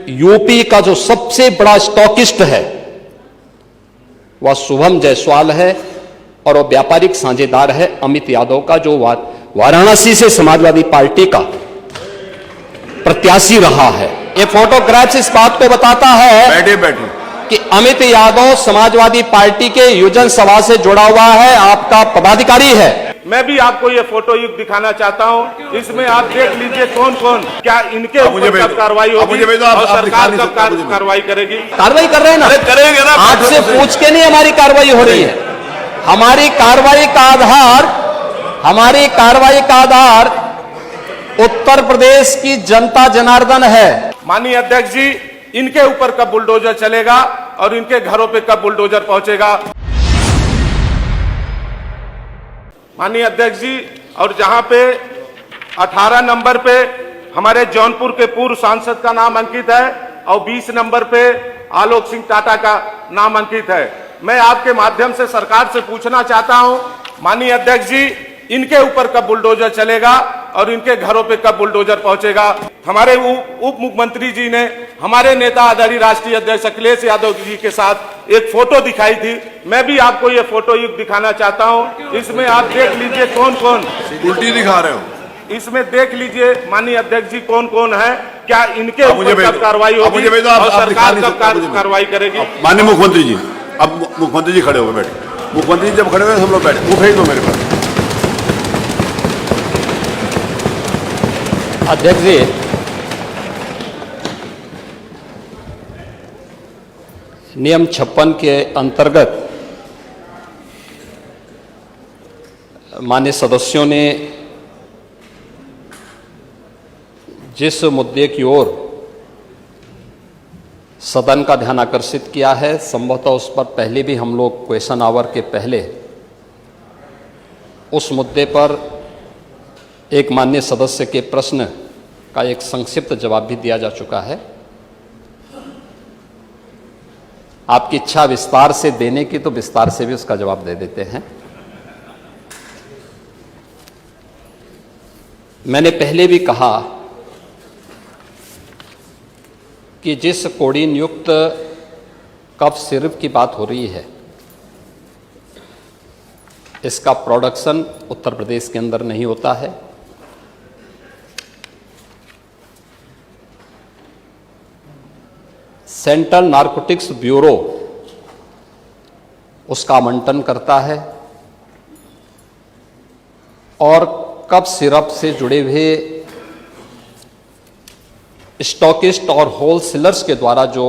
UP का जो सबसे बड़ा स्टॉकिस्ट है वह शुभम जायसवाल है और वह व्यापारिक साझेदार है अमित यादव का, जो वाराणसी से समाजवादी पार्टी का प्रत्याशी रहा है। ये फोटोग्राफ्स इस बात को बताता है कि अमित यादव समाजवादी पार्टी के योजन सभा से जुड़ा हुआ है, आपका पदाधिकारी है। मैं भी आपको ये फोटो युग दिखाना चाहता हूँ। इसमें आप देख लीजिए कौन कौन, क्या इनके ऊपर कब कार्रवाई होगी और सरकार कब कार्रवाई करेगी। कार्रवाई कर रहे हैं ना, करेंगे ना, आपसे पूछ के नहीं हमारी कार्रवाई हो रही है। हमारी कार्रवाई का आधार उत्तर प्रदेश की जनता जनार्दन है। माननीय अध्यक्ष जी, इनके ऊपर कब बुलडोजर चलेगा और इनके घरों पे कब बुलडोजर पहुंचेगा। माननीय अध्यक्ष जी, और जहां पे 18 नंबर पे हमारे जौनपुर के पूर्व सांसद का नाम अंकित है और 20 नंबर पे आलोक सिंह टाटा का नाम अंकित है। मैं आपके माध्यम से सरकार से पूछना चाहता हूं, माननीय अध्यक्ष जी, इनके ऊपर कब बुलडोजर चलेगा और इनके घरों पे कब बुलडोजर पहुंचेगा। हमारे उप मुख्यमंत्री जी ने हमारे नेता आदरणीय राष्ट्रीय अध्यक्ष अखिलेश यादव जी के साथ एक फोटो दिखाई थी। मैं भी आपको ये फोटो युग दिखाना चाहता हूं। इसमें आप देख लीजिए कौन कौन, उल्टी दिखा रहे हो। इसमें देख लीजिए माननीय अध्यक्ष जी कौन कौन है, क्या इनके ऊपर कब कार्रवाई होगी और सरकार कब कार्रवाई करेगी। माननीय मुख्यमंत्री जी, अब मुख्यमंत्री जी खड़े हो गए, बैठे। मुख्यमंत्री जी जब खड़े हुए हम लोग बैठे, मुंह फेंक दो मेरे पास। अध्यक्ष जी, नियम 56 के अंतर्गत माननीय सदस्यों ने जिस मुद्दे की ओर सदन का ध्यान आकर्षित किया है, संभवतः उस पर पहले भी हम लोग क्वेश्चन आवर के पहले उस मुद्दे पर एक माननीय सदस्य के प्रश्न का एक संक्षिप्त जवाब भी दिया जा चुका है। आपकी इच्छा विस्तार से देने की तो विस्तार से भी उसका जवाब दे देते हैं। मैंने पहले भी कहा कि जिस कोड़ी नियुक्त कफ सिरप की बात हो रही है, इसका प्रोडक्शन उत्तर प्रदेश के अंदर नहीं होता है। सेंट्रल नारकोटिक्स ब्यूरो उसका आवंटन करता है और कफ सिरप से जुड़े हुए स्टॉकिस्ट और होलसेलर्स के द्वारा जो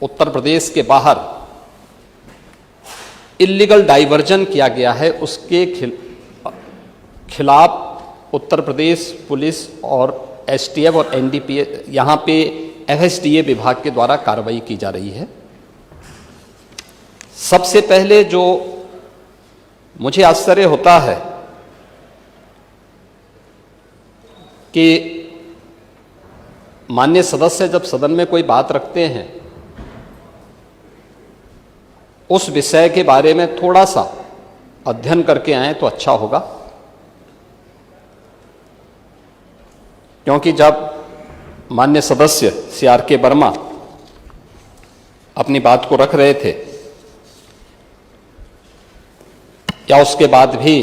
उत्तर प्रदेश के बाहर इलीगल डाइवर्जन किया गया है, उसके खिलाफ उत्तर प्रदेश पुलिस और एसटीएफ और एनडीपीए, यहाँ पे एफएसडीए विभाग के द्वारा कार्रवाई की जा रही है। सबसे पहले जो मुझे आश्चर्य होता है कि माननीय सदस्य जब सदन में कोई बात रखते हैं, उस विषय के बारे में थोड़ा सा अध्ययन करके आए तो अच्छा होगा। क्योंकि जब माननीय सदस्य CRK वर्मा अपनी बात को रख रहे थे, या उसके बाद भी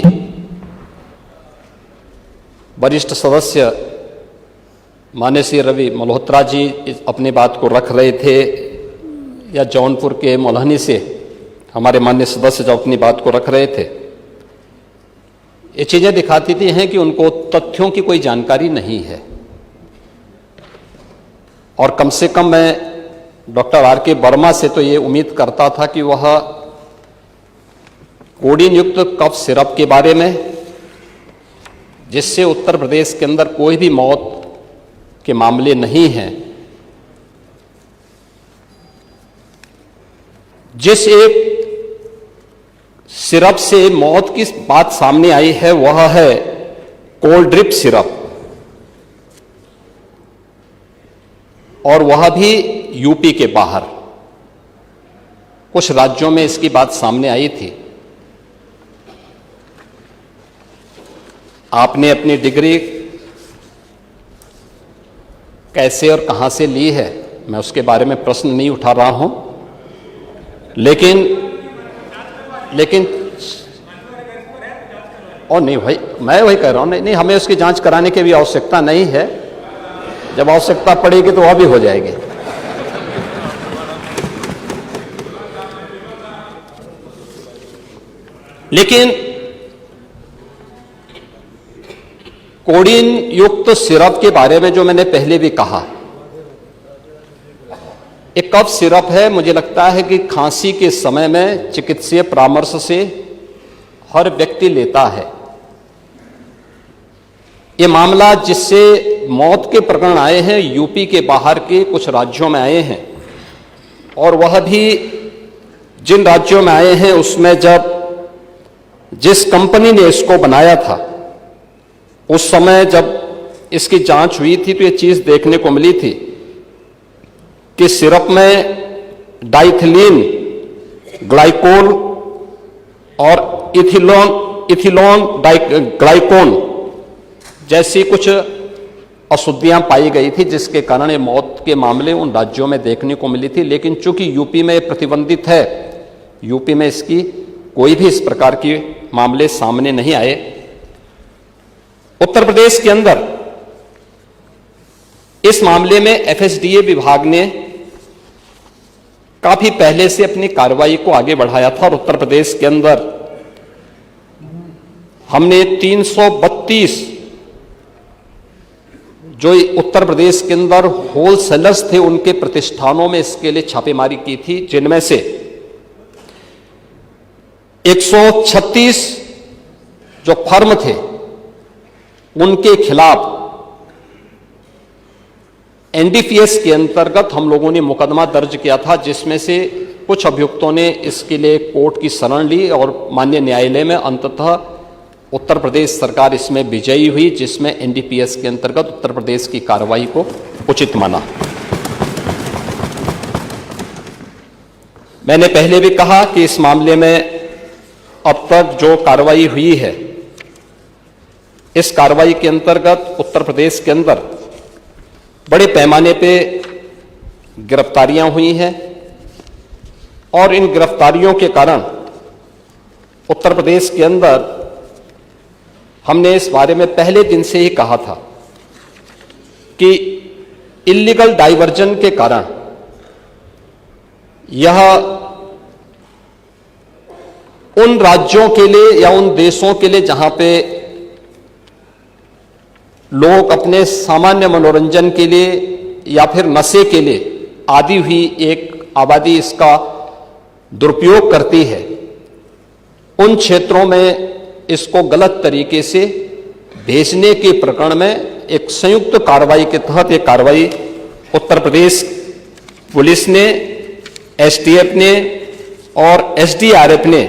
वरिष्ठ सदस्य माननीय श्री रवि मल्होत्रा जी अपनी बात को रख रहे थे, या जौनपुर के मोलहनी से हमारे माननीय सदस्य जो अपनी बात को रख रहे थे, ये चीजें दिखाती थी हैं कि उनको तथ्यों की कोई जानकारी नहीं है। और कम से कम मैं डॉक्टर RK वर्मा से तो ये उम्मीद करता था कि वह कोडी नियुक्त कफ सिरप के बारे में, जिससे उत्तर प्रदेश के अंदर कोई भी मौत के मामले नहीं हैं, जिस एक सिरप से मौत की बात सामने आई है वह है कोल्ड ड्रिप सिरप, और वह भी यूपी के बाहर। कुछ राज्यों में इसकी बात सामने आई थी। आपने अपनी डिग्री कैसे और कहां से ली है मैं उसके बारे में प्रश्न नहीं उठा रहा हूं, लेकिन और नहीं भाई, मैं वही कह रहा हूं, नहीं, हमें उसकी जांच कराने की भी आवश्यकता नहीं है। जब आवश्यकता पड़ेगी तो वह भी हो जाएगी। लेकिन कोडीन युक्त सिरप के बारे में जो मैंने पहले भी कहा, एक कफ सिरप है, मुझे लगता है कि खांसी के समय में चिकित्सीय परामर्श से हर व्यक्ति लेता है। ये मामला जिससे मौत के प्रकरण आए हैं यूपी के बाहर के कुछ राज्यों में आए हैं, और वह भी जिन राज्यों में आए हैं उसमें जब जिस कंपनी ने इसको बनाया था उस समय जब इसकी जांच हुई थी तो ये चीज देखने को मिली थी कि सिरप में डाइथिलीन ग्लाइकोल और इथिलोन ग्लाइकोन जैसी कुछ अशुद्धियां पाई गई थी, जिसके कारण ये मौत के मामले उन राज्यों में देखने को मिली थी। लेकिन चूंकि यूपी में प्रतिबंधित है, यूपी में इसकी कोई भी इस प्रकार के मामले सामने नहीं आए। उत्तर प्रदेश के अंदर इस मामले में एफएसडीए विभाग ने काफी पहले से अपनी कार्रवाई को आगे बढ़ाया था, और उत्तर प्रदेश के अंदर हमने 332 जो उत्तर प्रदेश के अंदर होलसेलर्स थे उनके प्रतिष्ठानों में इसके लिए छापेमारी की थी, जिनमें से 136 जो फर्म थे उनके खिलाफ एनडीपीएस के अंतर्गत हम लोगों ने मुकदमा दर्ज किया था, जिसमें से कुछ अभियुक्तों ने इसके लिए कोर्ट की शरण ली और माननीय न्यायालय में अंततः उत्तर प्रदेश सरकार इसमें विजयी हुई, जिसमें एनडीपीएस के अंतर्गत उत्तर प्रदेश की कार्रवाई को उचित माना। मैंने पहले भी कहा कि इस मामले में अब तक जो कार्रवाई हुई है, इस कार्रवाई के अंतर्गत उत्तर प्रदेश के अंदर बड़े पैमाने पे गिरफ्तारियां हुई हैं, और इन गिरफ्तारियों के कारण उत्तर प्रदेश के अंदर हमने इस बारे में पहले दिन से ही कहा था कि इल्लीगल डाइवर्जन के कारण यह उन राज्यों के लिए या उन देशों के लिए जहां पे लोग अपने सामान्य मनोरंजन के लिए या फिर नशे के लिए आदि हुई एक आबादी इसका दुरुपयोग करती है, उन क्षेत्रों में इसको गलत तरीके से भेजने के प्रकरण में एक संयुक्त कार्रवाई के तहत एक कार्रवाई उत्तर प्रदेश पुलिस ने, एसटीएफ ने और एसडीआरएफ ने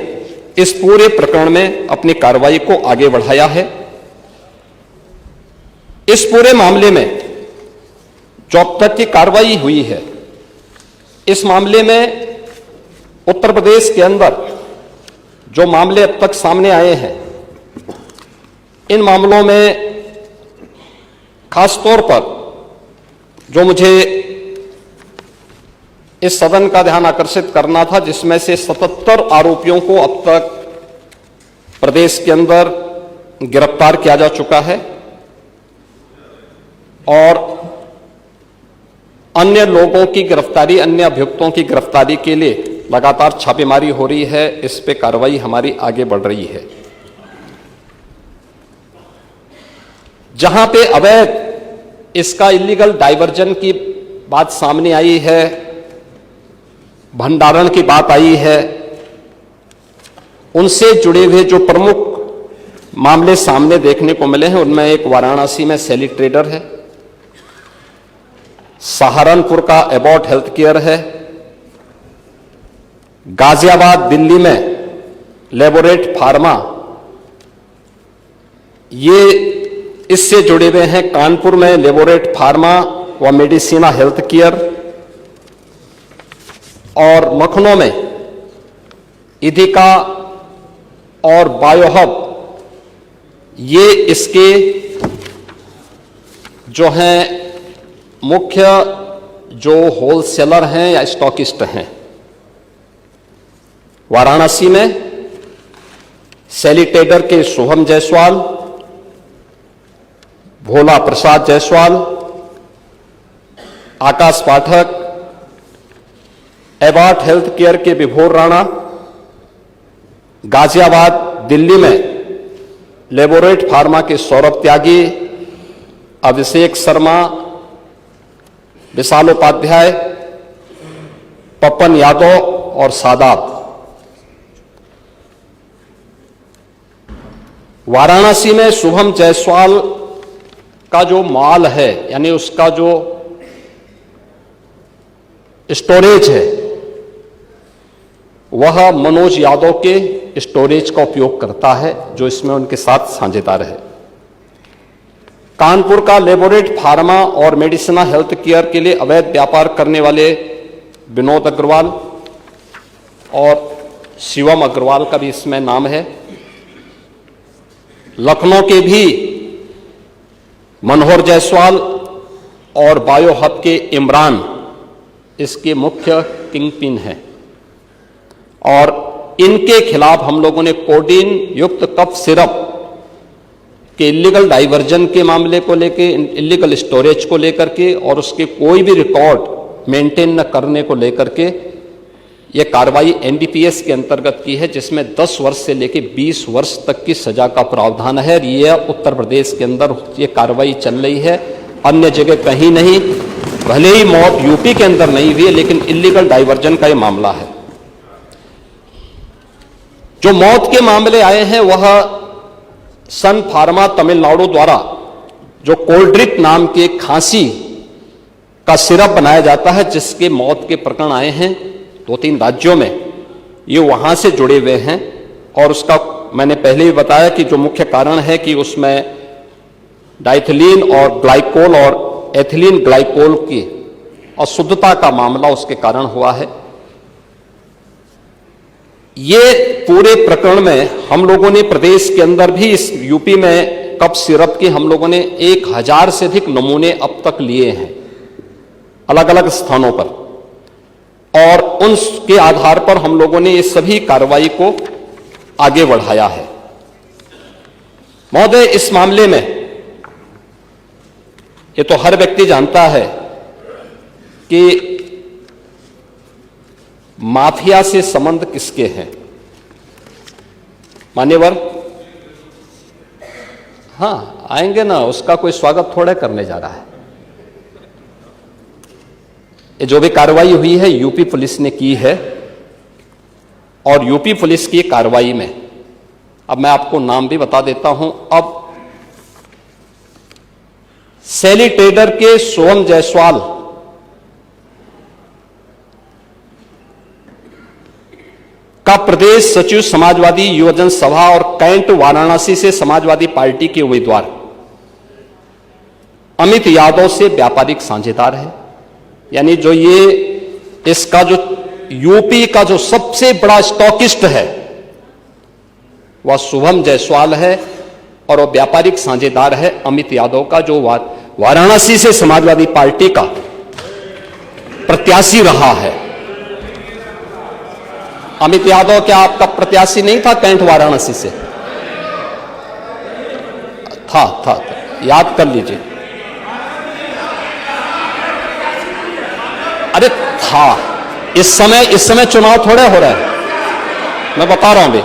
इस पूरे प्रकरण में अपनी कार्रवाई को आगे बढ़ाया है। इस पूरे मामले में जो अब तक की कार्रवाई हुई है, इस मामले में उत्तर प्रदेश के अंदर जो मामले अब तक सामने आए हैं, इन मामलों में खासतौर पर जो मुझे इस सदन का ध्यान आकर्षित करना था, जिसमें से 77 आरोपियों को अब तक प्रदेश के अंदर गिरफ्तार किया जा चुका है, और अन्य लोगों की गिरफ्तारी, अन्य अभियुक्तों की गिरफ्तारी के लिए लगातार छापेमारी हो रही है। इस पे कार्रवाई हमारी आगे बढ़ रही है। जहां पे अवैध इसका इलीगल डाइवर्जन की बात सामने आई है, भंडारण की बात आई है, उनसे जुड़े हुए जो प्रमुख मामले सामने देखने को मिले हैं, उनमें एक वाराणसी में सेली ट्रेडर है, सहारनपुर का एबॉट हेल्थ केयर है, गाजियाबाद दिल्ली में लेबोरेट फार्मा, ये इससे जुड़े हुए हैं कानपुर में लेबोरेट फार्मा व मेडिसिना हेल्थ केयर, और लखनऊ में इधिका और बायोहब, ये इसके जो हैं मुख्य जो होलसेलर हैं या स्टॉकिस्ट हैं। वाराणसी में सैलिटेडर के शुभम जायसवाल, भोला प्रसाद जायसवाल, आकाश पाठक, एबार्ट हेल्थ केयर के विभोर राणा, गाजियाबाद दिल्ली में लेबोरेट फार्मा के सौरभ त्यागी, अभिषेक शर्मा, विशाल उपाध्याय, पपन यादव और सादात। वाराणसी में शुभम जायसवाल का जो माल है, यानी उसका जो स्टोरेज है, वह मनोज यादव के स्टोरेज का उपयोग करता है, जो इसमें उनके साथ साझेदार है। कानपुर का लेबोरेट फार्मा और मेडिसिना हेल्थ केयर के लिए अवैध व्यापार करने वाले विनोद अग्रवाल और शिवम अग्रवाल का भी इसमें नाम है। लखनऊ के भी मनोहर जायसवाल और बायो हब के इमरान इसके मुख्य किंगपिन हैं, और इनके खिलाफ हम लोगों ने कोडीन युक्त कफ सिरप के इलीगल डाइवर्जन के मामले को लेकर, इलीगल स्टोरेज को लेकर के और उसके कोई भी रिकॉर्ड मेंटेन न करने को लेकर के यह कार्रवाई एनडीपीएस के अंतर्गत की है, जिसमें 10 वर्ष से लेकर 20 वर्ष तक की सजा का प्रावधान है। यह उत्तर प्रदेश के अंदर ये कार्रवाई चल रही है, अन्य जगह कहीं नहीं। भले ही मौत यूपी के अंदर नहीं हुई है, लेकिन इलीगल डाइवर्जन का यह मामला है। जो मौत के मामले आए हैं वह सन फार्मा तमिलनाडु द्वारा जो कोल्ड्रिक नाम के खांसी का सिरप बनाया जाता है, जिसके मौत के प्रकरण आए हैं 2-3 राज्यों में, ये वहां से जुड़े हुए हैं। और उसका मैंने पहले ही बताया कि जो मुख्य कारण है कि उसमें डाइथिलीन और ग्लाइकोल और एथिलीन ग्लाइकोल की अशुद्धता का मामला उसके कारण हुआ है। ये पूरे प्रकरण में हम लोगों ने प्रदेश के अंदर भी, इस यूपी में कफ सिरप के हम लोगों ने 1000 से अधिक नमूने अब तक लिए हैं अलग अलग स्थानों पर, और उनके आधार पर हम लोगों ने ये सभी कार्रवाई को आगे बढ़ाया है। महोदय, इस मामले में ये तो हर व्यक्ति जानता है कि माफिया से संबंध किसके हैं। मान्यवर, हां आएंगे ना, उसका कोई स्वागत थोड़ा करने जा रहा है। ये जो भी कार्रवाई हुई है यूपी पुलिस ने की है, और यूपी पुलिस की कार्रवाई में अब मैं आपको नाम भी बता देता हूं। अब सैलिटेडर के शुभम जायसवाल का प्रदेश सचिव समाजवादी युवजन सभा और कैंट वाराणसी से समाजवादी पार्टी के उम्मीदवार अमित यादव से व्यापारिक साझेदार है। यानी जो ये इसका जो यूपी का जो सबसे बड़ा स्टॉकिस्ट है वह शुभम जायसवाल है, और वह व्यापारिक साझेदार है अमित यादव का, जो वाराणसी से समाजवादी पार्टी का प्रत्याशी रहा है। अमित यादव क्या आपका प्रत्याशी नहीं था कैंट वाराणसी से? था, याद कर लीजिए। अरे था, इस समय चुनाव थोड़े हो रहा है, मैं बता रहा हूं अभी।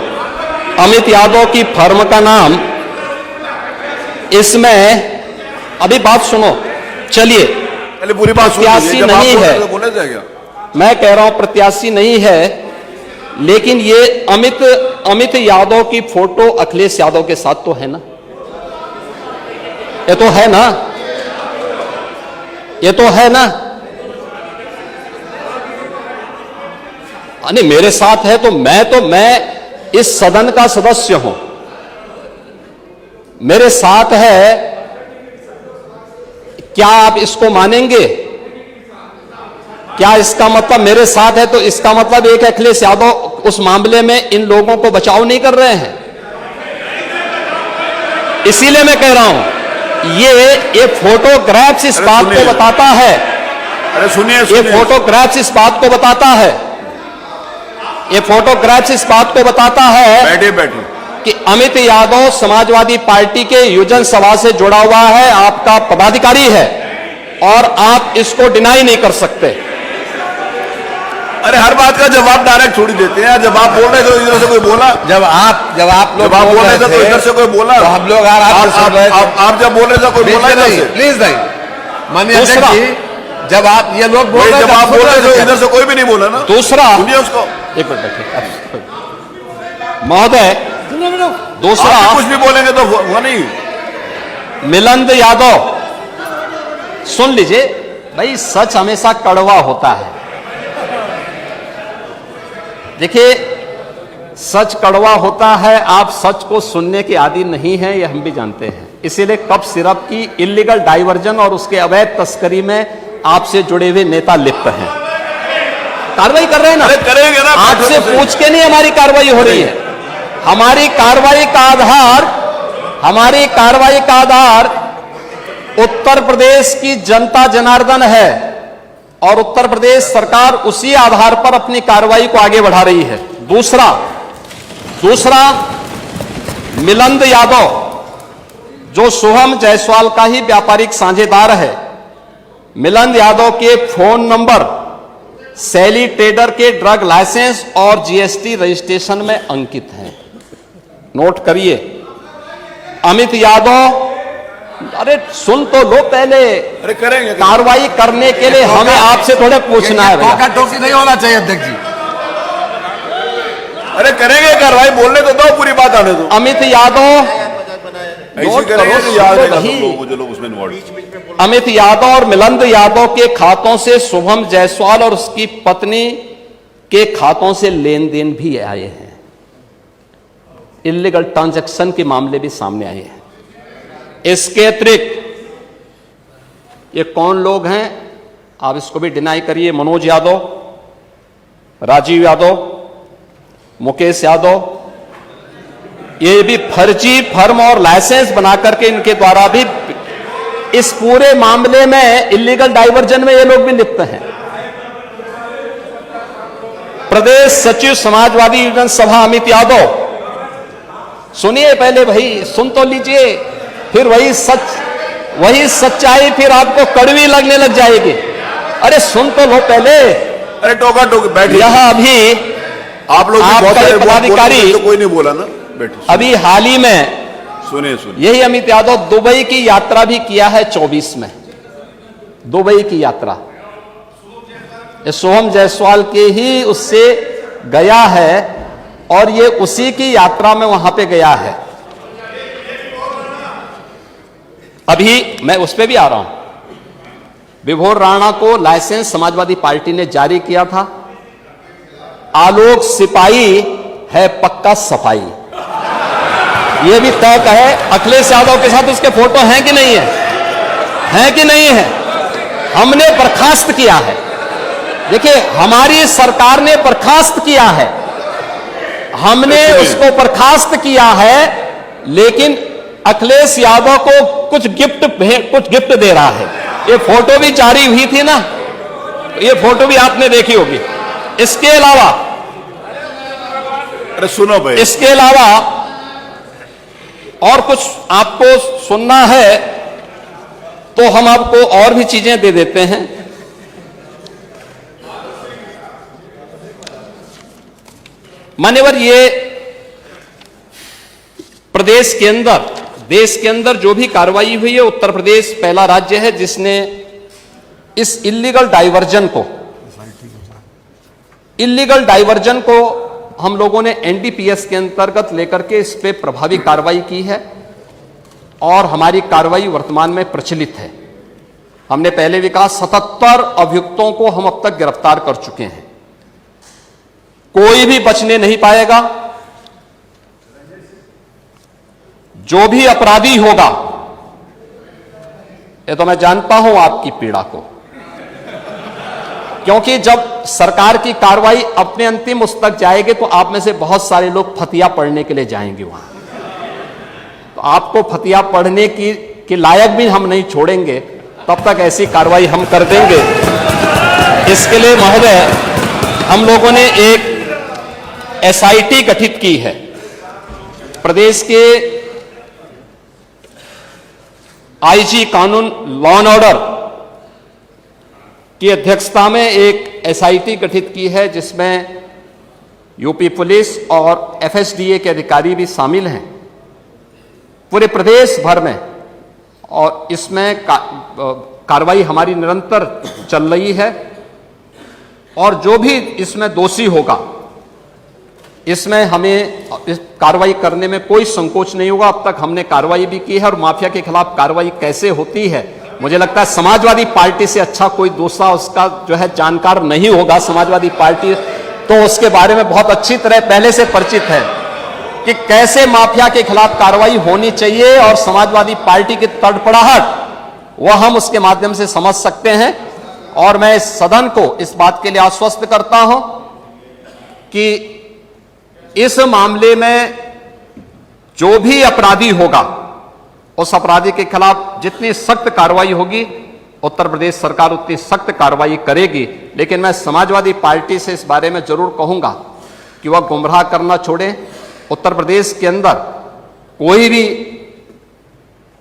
अमित यादव की फर्म का नाम इसमें, अभी बात सुनो, चलिए, पहले पूरी बात सुन प्रत्याशी नहीं है, बोला जाएगा। मैं कह रहा हूं प्रत्याशी नहीं है, लेकिन ये अमित यादव की फोटो अखिलेश यादव के साथ तो है ना, ये तो है ना, ये तो है ना। नहीं, मेरे साथ है तो मैं इस सदन का सदस्य हूं, मेरे साथ है, क्या आप इसको मानेंगे? क्या इसका मतलब मेरे साथ है तो इसका मतलब एक अखिलेश यादव उस मामले में इन लोगों को बचाव नहीं कर रहे हैं? इसीलिए मैं कह रहा हूं, ये फोटोग्राफ्स इस बात को बताता है अरे सुनिए ये सुनिए फोटोग्राफ्स इस बात को बताता है, ये फोटोग्राफ्स इस बात को बताता है बैठिए बैठिए। कि अमित यादव समाजवादी पार्टी के युजन सभा से जुड़ा हुआ है, आपका पदाधिकारी है और आप इसको डिनाई नहीं कर सकते। अरे हर बात का जवाब डायरेक्ट थोड़ी देते हैं। जब आप बोल रहे थे तो इधर से कोई बोला, जब आप लोग बोल रहे थे तो इधर से कोई बोला, तो हम लोग आप जब बोल रहे थे कोई बोला इधर से? प्लीज नहीं, माननीय अध्यक्ष जी, जब आप ये लोग बोल रहे जब आप बोल रहे थे इधर से कोई भी नहीं बोला ना। दूसरा, सुनिए उसको। एक मिनट बैठिए महोदय। दूसरा, आप कुछ भी बोलेंगे तो वो नहीं। मिलिंद यादव, सुन लीजिए भाई, सच हमेशा कड़वा होता है। देखिए, सच कड़वा होता है, आप सच को सुनने के आदी नहीं हैं, ये हम भी जानते हैं। इसीलिए कप सिरप की इलीगल डाइवर्जन और उसके अवैध तस्करी में आपसे जुड़े हुए नेता लिप्त हैं। कार्रवाई कर रहे हैं ना? अरे करेंगे ना, आपसे पूछ के नहीं हमारी कार्रवाई हो रही है। हमारी कार्रवाई का आधार उत्तर प्रदेश की जनता जनार्दन है और उत्तर प्रदेश सरकार उसी आधार पर अपनी कार्रवाई को आगे बढ़ा रही है। दूसरा, मिलिंद यादव जो शुभम जायसवाल का ही व्यापारिक साझेदार है, मिलिंद यादव के फोन नंबर सैली ट्रेडर के ड्रग लाइसेंस और जीएसटी रजिस्ट्रेशन में अंकित हैं। नोट करिए। अमित यादव, अरे सुन तो लो पहले। अरे करेंगे कार्रवाई करने के लिए हमें आपसे थोड़े पूछना है भैया। टोका टोकी नहीं होना चाहिए अध्यक्ष जी। अरे करेंगे कार्रवाई, बोलने तो दो, पूरी बात आने दो। अमित यादव, ऐसे करेंगे तो याद रहेगा सब लोगों को जो लोग उसमें इन्वॉल्व। अमित यादव और मिलिंद यादव के खातों से शुभम जायसवाल और उसकी पत्नी के खातों से लेन देन भी आए हैं। इलीगल ट्रांजैक्शन के मामले भी सामने आए हैं। इसके अतिरिक्त ये कौन लोग हैं, आप इसको भी डिनाई करिए। मनोज यादव, राजीव यादव, मुकेश यादव, ये भी फर्जी फर्म और लाइसेंस बनाकर के इनके द्वारा भी इस पूरे मामले में इलीगल डाइवर्जन में ये लोग भी लिप्त हैं। प्रदेश सचिव समाजवादी युजन सभा अमित यादव, सुनिए पहले भाई, सुन तो लीजिए, फिर वही सच्चाई फिर आपको कड़वी लगने लग जाएगी। अरे सुन तो लो पहले। अरे टोका टोकी बैठिए। यह अभी आप लोग आपका बहुत सारे पदाधिकारी तो कोई नहीं बोला ना, बैठिए। अभी हाल ही में सुनिए यही अमित यादव दुबई की यात्रा भी किया है 24 में, दुबई की यात्रा शुभम जायसवाल के ही उससे गया है और ये उसी की यात्रा में वहां पे गया है। अभी मैं उस पे भी आ रहा हूं। विभोर राणा को लाइसेंस समाजवादी पार्टी ने जारी किया था। आलोक सिपाही है पक्का सफाई, यह भी तय है। अखिलेश यादव के साथ उसके फोटो हैं कि नहीं है, हैं कि नहीं है? हमने बर्खास्त किया है। देखिए, हमारी सरकार ने बर्खास्त किया है, हमने उसको बर्खास्त किया है, लेकिन अखिलेश यादव को कुछ गिफ्ट दे रहा है। ये फोटो भी जारी हुई थी ना, ये फोटो भी आपने देखी होगी। इसके अलावा, अरे सुनो भाई, इसके अलावा और कुछ आपको सुनना है तो हम आपको और भी चीजें दे देते हैं। मान्यवर, ये प्रदेश के अंदर, देश के अंदर जो भी कार्रवाई हुई है, उत्तर प्रदेश पहला राज्य है जिसने इस इलीगल डाइवर्जन को हम लोगों ने एनडीपीएस के अंतर्गत लेकर के इस पे प्रभावी कार्रवाई की है और हमारी कार्रवाई वर्तमान में प्रचलित है। हमने पहले भी कहा 77 अभियुक्तों को हम अब तक गिरफ्तार कर चुके हैं। कोई भी बचने नहीं पाएगा। जो भी अपराधी होगा, ये तो मैं जानता हूं आपकी पीड़ा को, क्योंकि जब सरकार की कार्रवाई अपने अंतिम उस तक जाएगी तो आप में से बहुत सारे लोग फतिया पढ़ने के लिए जाएंगे वहां। तो आपको फतिया पढ़ने की लायक भी हम नहीं छोड़ेंगे, तब तक ऐसी कार्रवाई हम कर देंगे। इसके लिए महोदय हम लोगों ने एक एसआईटी गठित की है। प्रदेश के आईजी कानून लॉ एंड ऑर्डर की अध्यक्षता में एक एसआईटी गठित की है, जिसमें यूपी पुलिस और एफएसडीए के अधिकारी भी शामिल हैं पूरे प्रदेश भर में। और इसमें कार्रवाई हमारी निरंतर चल रही है और जो भी इसमें दोषी होगा इसमें हमें इस कार्रवाई करने में कोई संकोच नहीं होगा। अब तक हमने कार्रवाई भी की है और माफिया के खिलाफ कार्रवाई कैसे होती है, मुझे लगता है समाजवादी पार्टी से अच्छा कोई दूसरा उसका जो है जानकार नहीं होगा। समाजवादी पार्टी तो उसके बारे में बहुत अच्छी तरह पहले से परिचित है कि कैसे माफिया के खिलाफ कार्रवाई होनी चाहिए, और समाजवादी पार्टी की तड़पड़ाहट वह हम उसके माध्यम से समझ सकते हैं। और मैं इस सदन को इस बात के लिए आश्वस्त करता हूं कि इस मामले में जो भी अपराधी होगा उस अपराधी के खिलाफ जितनी सख्त कार्रवाई होगी उत्तर प्रदेश सरकार उतनी सख्त कार्रवाई करेगी। लेकिन मैं समाजवादी पार्टी से इस बारे में जरूर कहूंगा कि वह गुमराह करना छोड़े। उत्तर प्रदेश के अंदर कोई भी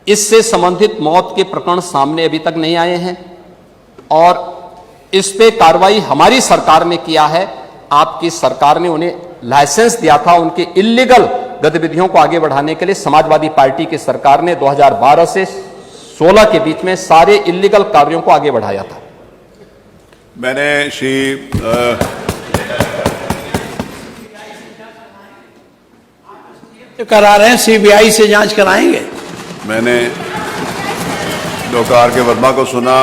इससे संबंधित मौत के प्रकरण सामने अभी तक नहीं आए हैं और इस पे कार्रवाई हमारी सरकार ने किया है। आपकी सरकार ने उन्हें लाइसेंस दिया था उनके इल्लीगल गतिविधियों को आगे बढ़ाने के लिए। समाजवादी पार्टी की सरकार ने 2012 से 16 के बीच में सारे इल्लीगल कार्यों को आगे बढ़ाया था। मैंने करा रहे हैं, सीबीआई से जांच कराएंगे। मैंने डॉक्टर आर के वर्मा को सुना।